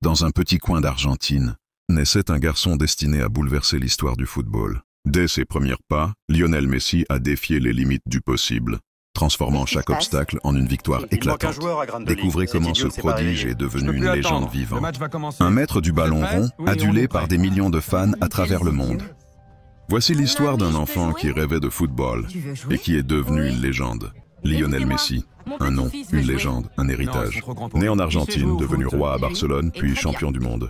Dans un petit coin d'Argentine, naissait un garçon destiné à bouleverser l'histoire du football. Dès ses premiers pas, Lionel Messi a défié les limites du possible, transformant chaque obstacle en une victoire éclatante. Découvrez comment ce prodige est devenu une légende vivante. Un maître du ballon rond, adulé par des millions de fans à travers le monde. Voici l'histoire d'un enfant qui rêvait de football et qui est devenu une légende. Lionel Messi, un nom, une légende, un héritage. Né en Argentine, devenu roi à Barcelone, puis champion du monde.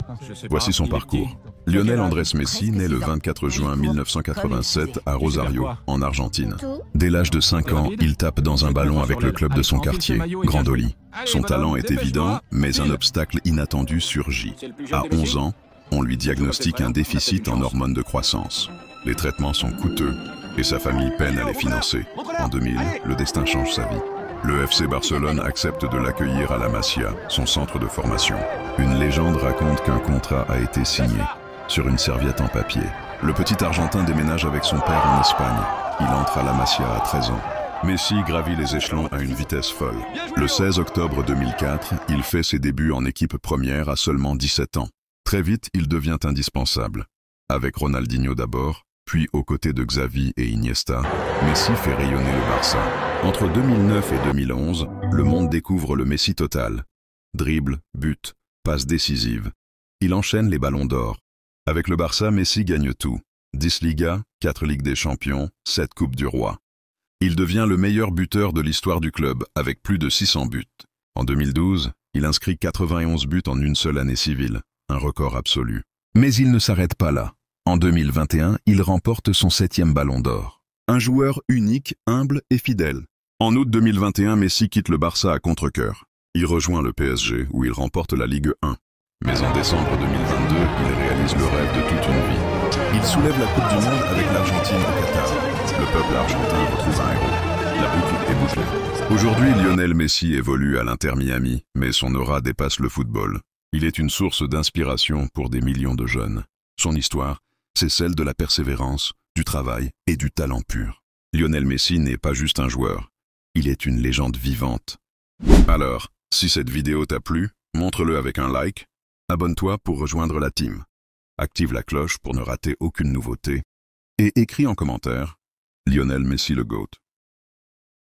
Voici son parcours. Lionel Andrés Messi naît le 24 juin 1987 à Rosario, en Argentine. Dès l'âge de 5 ans, il tape dans un ballon avec le club de son quartier, Grandoli. Son talent est évident, mais un obstacle inattendu surgit. À 11 ans, on lui diagnostique un déficit en hormones de croissance. Les traitements sont coûteux et sa famille peine à les financer. En 2000, le destin change sa vie. Le FC Barcelone accepte de l'accueillir à la Masia, son centre de formation. Une légende raconte qu'un contrat a été signé sur une serviette en papier. Le petit Argentin déménage avec son père en Espagne. Il entre à la Masia à 13 ans. Messi gravit les échelons à une vitesse folle. Le 16 octobre 2004, il fait ses débuts en équipe première à seulement 17 ans. Très vite, il devient indispensable. Avec Ronaldinho d'abord, puis aux côtés de Xavi et Iniesta, Messi fait rayonner le Barça. Entre 2009 et 2011, le monde découvre le Messi total. Dribble, but, passe décisive. Il enchaîne les ballons d'or. Avec le Barça, Messi gagne tout. 10 Ligas, 4 Ligues des Champions, 7 Coupes du Roi. Il devient le meilleur buteur de l'histoire du club, avec plus de 600 buts. En 2012, il inscrit 91 buts en une seule année civile, un record absolu. Mais il ne s'arrête pas là. En 2021, il remporte son 7e ballon d'or. Un joueur unique, humble et fidèle. En août 2021, Messi quitte le Barça à contre-cœur. Il rejoint le PSG où il remporte la Ligue 1. Mais en décembre 2022, il réalise le rêve de toute une vie. Il soulève la Coupe du Monde avec l'Argentine au Qatar. Le peuple argentin retrouve un héros. La boucle est bouclée. Aujourd'hui, Lionel Messi évolue à l'Inter Miami, mais son aura dépasse le football. Il est une source d'inspiration pour des millions de jeunes. Son histoire, c'est celle de la persévérance, du travail et du talent pur. Lionel Messi n'est pas juste un joueur, il est une légende vivante. Alors, si cette vidéo t'a plu, montre-le avec un like, abonne-toi pour rejoindre la team, active la cloche pour ne rater aucune nouveauté, et écris en commentaire « Lionel Messi le GOAT ».